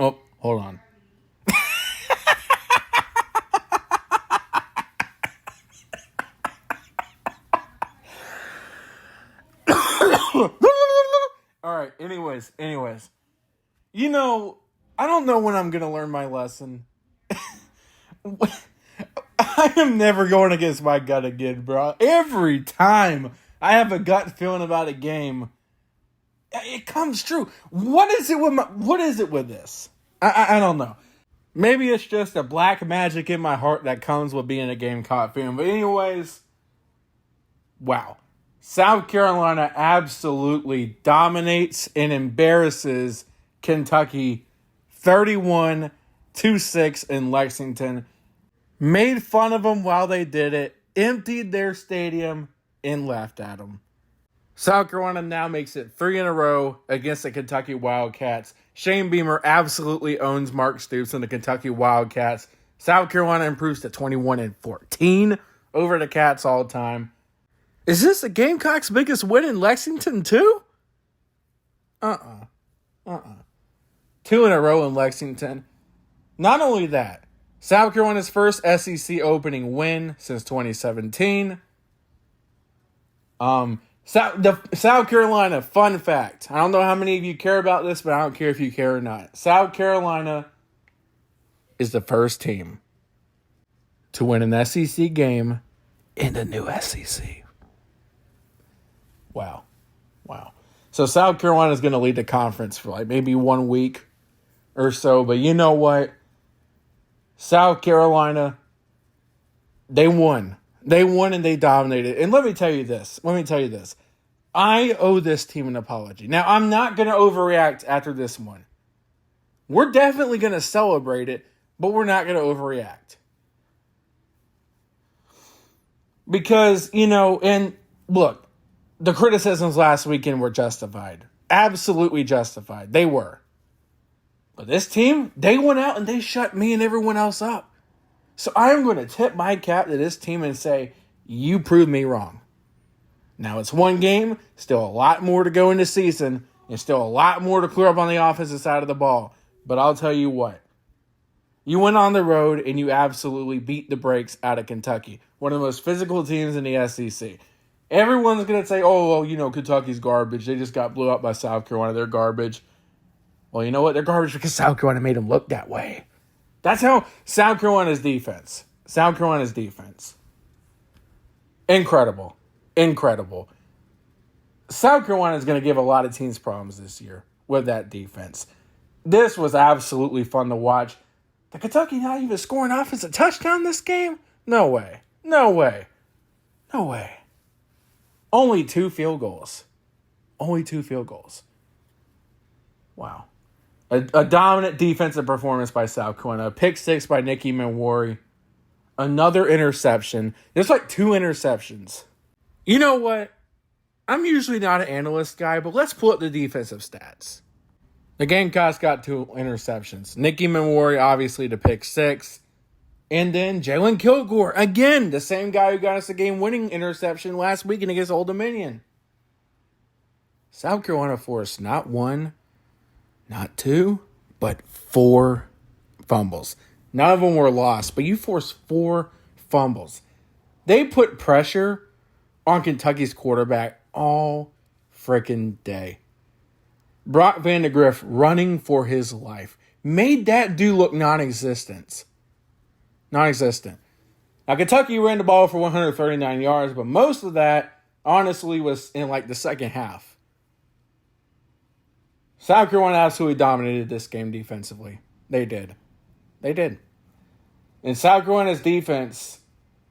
Oh, hold on. All right, anyways. You know, I don't know when I'm going to learn my lesson. I am never going against my gut again, bro. Every time I have a gut feeling about a game, it comes true. What is it with this? I don't know. Maybe it's just a black magic in my heart that comes with being a Gamecock fan. But anyways, wow. South Carolina absolutely dominates and embarrasses Kentucky 31-6 in Lexington. Made fun of them while they did it, emptied their stadium, and laughed at them. South Carolina now makes it 3 in a row against the Kentucky Wildcats. Shane Beamer absolutely owns Mark Stoops and the Kentucky Wildcats. South Carolina improves to 21-14 over the Cats all time. Is this the Gamecocks' biggest win in Lexington too? 2 in a row in Lexington. Not only that, South Carolina's first SEC opening win since 2017. South Carolina, fun fact. I don't know how many of you care about this, but I don't care if you care or not. South Carolina is the first team to win an SEC game in the new SEC. Wow. So South Carolina is going to lead the conference for like maybe 1 week or so. But you know what? South Carolina, they won. They won and they dominated. And let me tell you this. I owe this team an apology. Now, I'm not going to overreact after this one. We're definitely going to celebrate it, but we're not going to overreact. Because, and look, the criticisms last weekend were justified. Absolutely justified. They were. But this team, they went out and they shut me and everyone else up. So I'm going to tip my cap to this team and say, you proved me wrong. Now it's one game, still a lot more to go in the season, and still a lot more to clear up on the offensive side of the ball. But I'll tell you what. You went on the road and you absolutely beat the brakes out of Kentucky. One of the most physical teams in the SEC. Everyone's going to say, Kentucky's garbage. They just got blew up by South Carolina. They're garbage. Well, you know what? They're garbage because South Carolina made them look that way. That's how South Carolina's defense. Incredible. South Carolina is going to give a lot of teams problems this year with that defense. This was absolutely fun to watch. The Kentucky not even scoring offensive touchdown this game? No way. Only 2 field goals. Wow. A dominant defensive performance by South Carolina. A pick 6 by Nicky Manwari. Another interception. There's like 2 interceptions. You know what? I'm usually not an analyst guy, but let's pull up the defensive stats. The Gamecocks got 2 interceptions. Nicky Manwari, obviously, the pick 6. And then Jalen Kilgore, again, the same guy who got us a game-winning interception last weekend against Old Dominion. South Carolina forced not 1, not 2, but 4 fumbles. None of them were lost, but you forced 4 fumbles. They put pressure on Kentucky's quarterback all freaking day. Brock Vandegrift running for his life made that dude look non-existent. Now, Kentucky ran the ball for 139 yards, but most of that, honestly, was in like the second half. South Carolina absolutely dominated this game defensively. They did. And South Carolina's defense,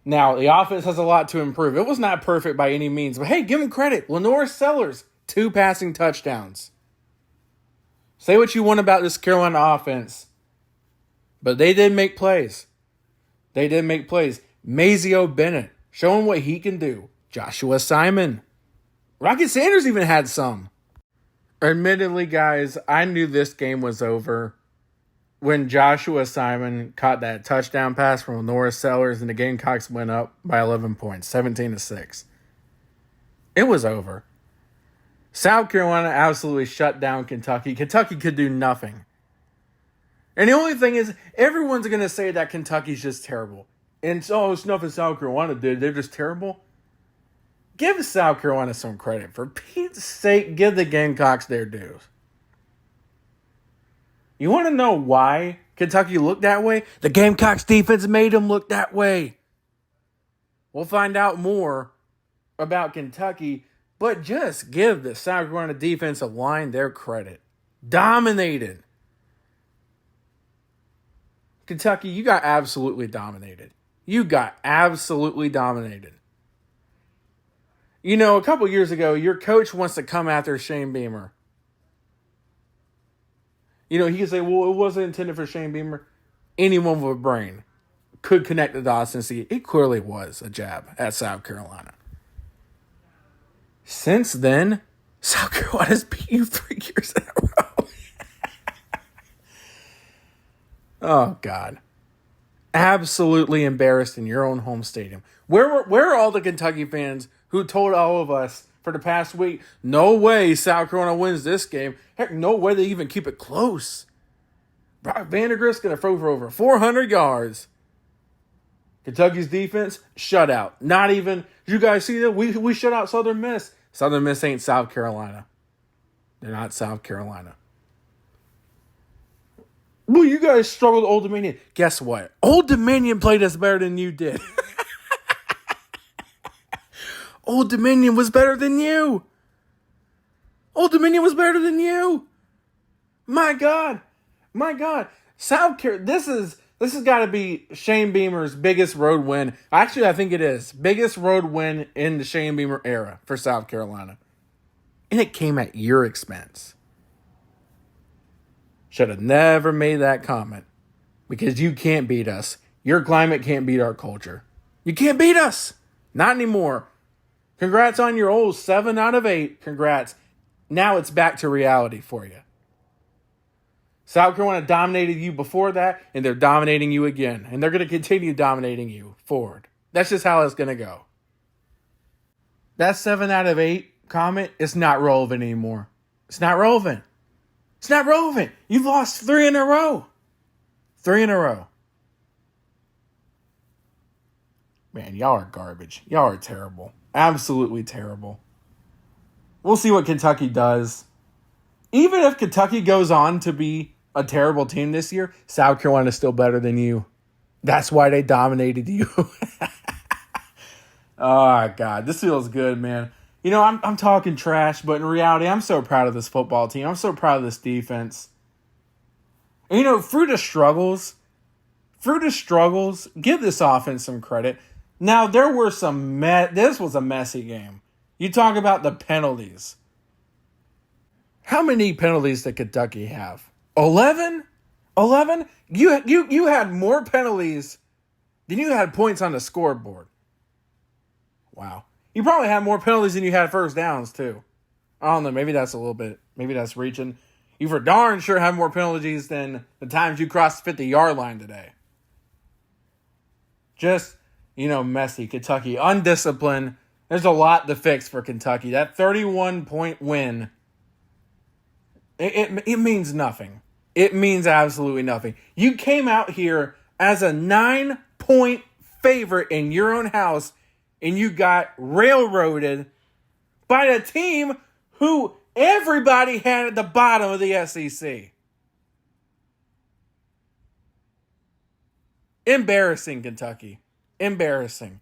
now, the offense has a lot to improve. It was not perfect by any means, but hey, give him credit. Lenore Sellers, 2 passing touchdowns. Say what you want about this Carolina offense, but they did make plays. Mazio Bennett, showing what he can do. Joshua Simon. Rocket Sanders even had some. Admittedly, guys, I knew this game was over when Joshua Simon caught that touchdown pass from Norris Sellers and the Gamecocks went up by 11 points, 17-6. It was over. South Carolina absolutely shut down Kentucky. Kentucky could do nothing. And the only thing is, everyone's going to say that Kentucky's just terrible. And so, it's nothing South Carolina did. They're just terrible. Give South Carolina some credit. For Pete's sake, give the Gamecocks their dues. You want to know why Kentucky looked that way? The Gamecocks defense made them look that way. We'll find out more about Kentucky, but just give the South Carolina defensive line their credit. Dominated. Kentucky, you got absolutely dominated. You got absolutely dominated. You know, a couple years ago, your coach wants to come after Shane Beamer. You know, he can say, well, it wasn't intended for Shane Beamer. Anyone with a brain could connect the dots and see it clearly was a jab at South Carolina. Since then, South Carolina's beat you 3 years in a row. Oh, God. Absolutely embarrassed in your own home stadium. Where are all the Kentucky fans who told all of us for the past week, no way South Carolina wins this game. Heck, no way they even keep it close. Brock Vandegrift's going to throw for over 400 yards. Kentucky's defense, shutout. Not even, you guys see that? We shut out Southern Miss. Southern Miss ain't South Carolina. They're not South Carolina. Well, you guys struggled with Old Dominion. Guess what? Old Dominion played us better than you did. Old Dominion was better than you. Old Dominion was better than you. My God. My God. South Carolina, this has got to be Shane Beamer's biggest road win. Actually, I think it is. Biggest road win in the Shane Beamer era for South Carolina. And it came at your expense. Should have never made that comment. Because you can't beat us. Your climate can't beat our culture. You can't beat us. Not anymore. Congrats on your old 7 out of 8. Congrats. Now it's back to reality for you. South Carolina dominated you before that, and they're dominating you again. And they're going to continue dominating you forward. That's just how it's going to go. That 7 out of 8 comment is not relevant anymore. It's not relevant. It's not relevant. You've lost 3 in a row. 3 in a row. Man, y'all are garbage. Y'all are terrible. Absolutely terrible. We'll see what Kentucky does. Even if Kentucky goes on to be a terrible team this year, South Carolina's still better than you. That's why they dominated you. Oh, God. This feels good, man. You know, I'm talking trash, but in reality, I'm so proud of this football team. I'm so proud of this defense. And, you know, through the struggles, give this offense some credit. Now, there were this was a messy game. You talk about the penalties. How many penalties did Kentucky have? 11? 11? You had more penalties than you had points on the scoreboard. Wow. You probably had more penalties than you had first downs, too. I don't know. Maybe that's maybe that's reaching. You for darn sure had more penalties than the times you crossed the 50-yard line today. Just, you know, messy. Kentucky, undisciplined. There's a lot to fix for Kentucky. That 31-point win, it means nothing. It means absolutely nothing. You came out here as a 9-point favorite in your own house, and you got railroaded by a team who everybody had at the bottom of the SEC. Embarrassing, Kentucky. Embarrassing.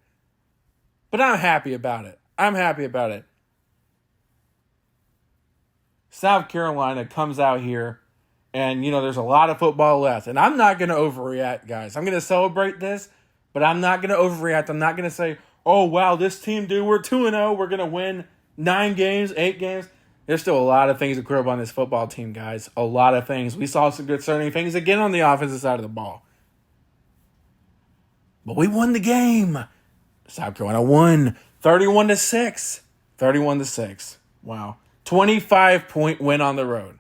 But I'm happy about it. I'm happy about it. South Carolina comes out here, and, you know, there's a lot of football left. And I'm not going to overreact, guys. I'm going to celebrate this, but I'm not going to overreact. I'm not going to say, oh, wow, this team, dude, we're 2-0. We're going to win 9 games, 8 games. There's still a lot of things to clear up on this football team, guys. A lot of things. We saw some good certain things again on the offensive side of the ball. But we won the game. South Carolina won 31-6. 31-6. Wow. 25-point win on the road.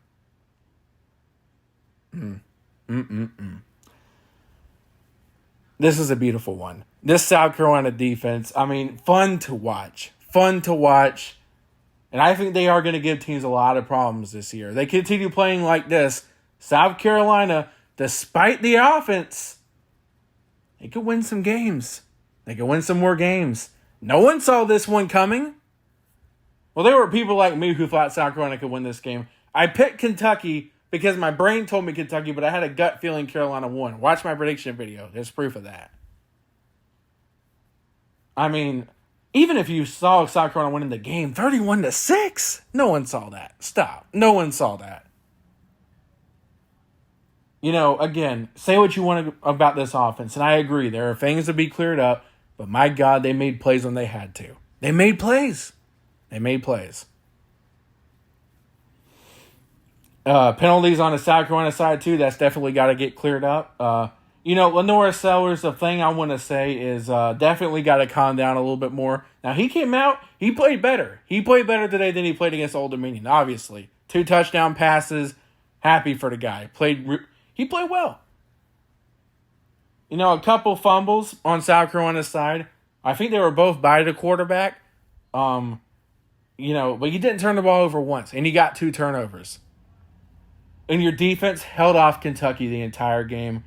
This is a beautiful one. This South Carolina defense, I mean, fun to watch. Fun to watch. And I think they are going to give teams a lot of problems this year. They continue playing like this. South Carolina, despite the offense, they could win some games. They could win some more games. No one saw this one coming. Well, there were people like me who thought South Carolina could win this game. I picked Kentucky because my brain told me Kentucky, but I had a gut feeling Carolina won. Watch my prediction video. There's proof of that. I mean, even if you saw South Carolina winning the game 31-6, no one saw that. Stop. No one saw that. You know, again, say what you want about this offense, and I agree. There are things to be cleared up, but my God, they made plays when they had to. They made plays. They made plays. Penalties on the South Carolina side, too. That's definitely got to get cleared up. You know, Lenora Sellers, the thing I want to say is definitely got to calm down a little bit more. Now, he came out. He played better. He played better today than he played against Old Dominion, obviously. 2 touchdown passes. Happy for the guy. He played well. You know, a couple fumbles on South Carolina's side. I think they were both by the quarterback. You know, but he didn't turn the ball over once, and he got 2 turnovers. And your defense held off Kentucky the entire game.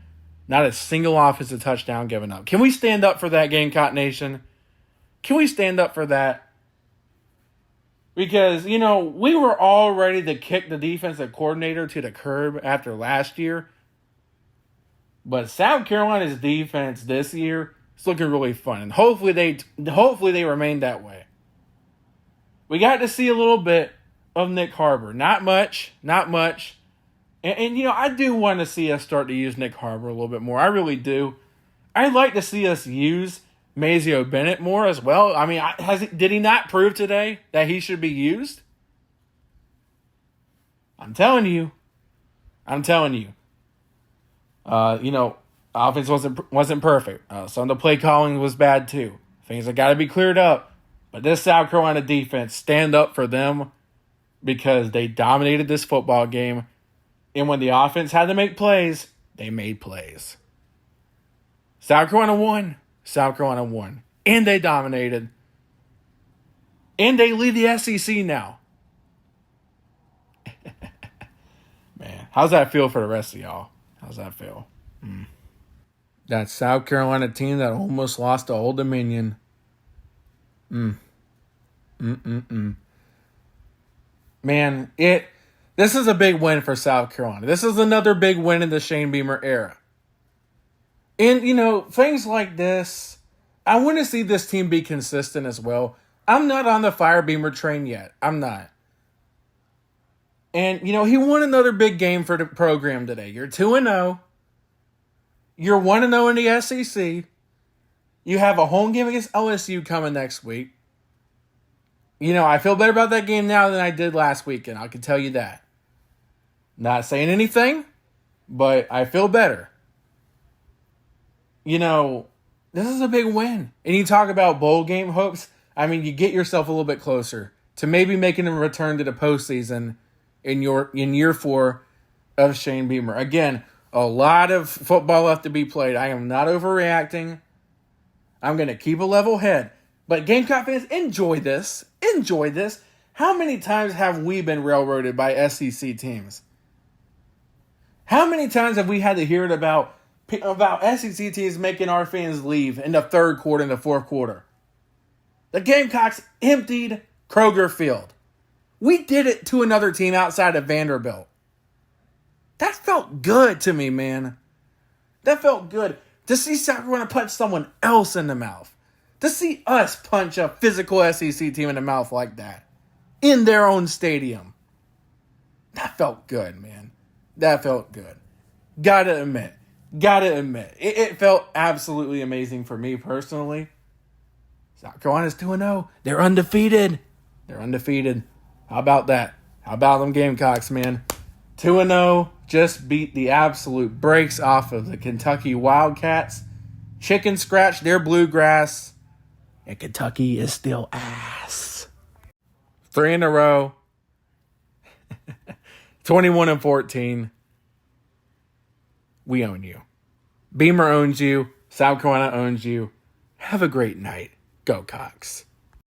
Not a single offensive touchdown given up. Can we stand up for that, Gamecock Nation? Can we stand up for that? Because, you know, we were all ready to kick the defensive coordinator to the curb after last year. But South Carolina's defense this year is looking really fun. And hopefully they remain that way. We got to see a little bit of Nick Harbor. Not much. And, you know, I do want to see us start to use Nick Harbor a little bit more. I really do. I'd like to see us use Mazio Bennett more as well. I mean, did he not prove today that he should be used? I'm telling you. You know, offense wasn't perfect. Some of the play calling was bad too. Things that got to be cleared up. But this South Carolina defense, stand up for them because they dominated this football game. And when the offense had to make plays, they made plays. South Carolina won. And they dominated. And they lead the SEC now. Man, how's that feel for the rest of y'all? How's that feel? That South Carolina team that almost lost to Old Dominion. Man, this is a big win for South Carolina. This is another big win in the Shane Beamer era. And, you know, things like this, I want to see this team be consistent as well. I'm not on the Fire Beamer train yet. I'm not. And, you know, he won another big game for the program today. You're 2-0. You're 1-0 in the SEC. You have a home game against LSU coming next week. You know, I feel better about that game now than I did last weekend. I can tell you that. Not saying anything, but I feel better. You know, this is a big win. And you talk about bowl game hopes. I mean, you get yourself a little bit closer to maybe making a return to the postseason in year 4 of Shane Beamer. Again, a lot of football left to be played. I am not overreacting. I'm going to keep a level head. But Gamecock fans, enjoy this. Enjoy this. How many times have we been railroaded by SEC teams? How many times have we had to hear it about SEC teams making our fans leave in the 3rd quarter and the 4th quarter? The Gamecocks emptied Kroger Field. We did it to another team outside of Vanderbilt. That felt good to me, man. That felt good. To see South Carolina punch someone else in the mouth. To see us punch a physical SEC team in the mouth like that. In their own stadium. That felt good, man. That felt good. Gotta admit. It felt absolutely amazing for me personally. South Carolina's 2-0. They're undefeated. How about that? How about them Gamecocks, man? 2-0. Just beat the absolute brakes off of the Kentucky Wildcats. Chicken scratch their bluegrass. And Kentucky is still ass. 3 in a row. 21-14. We own you. Beamer owns you. South Carolina owns you. Have a great night. Go Cox.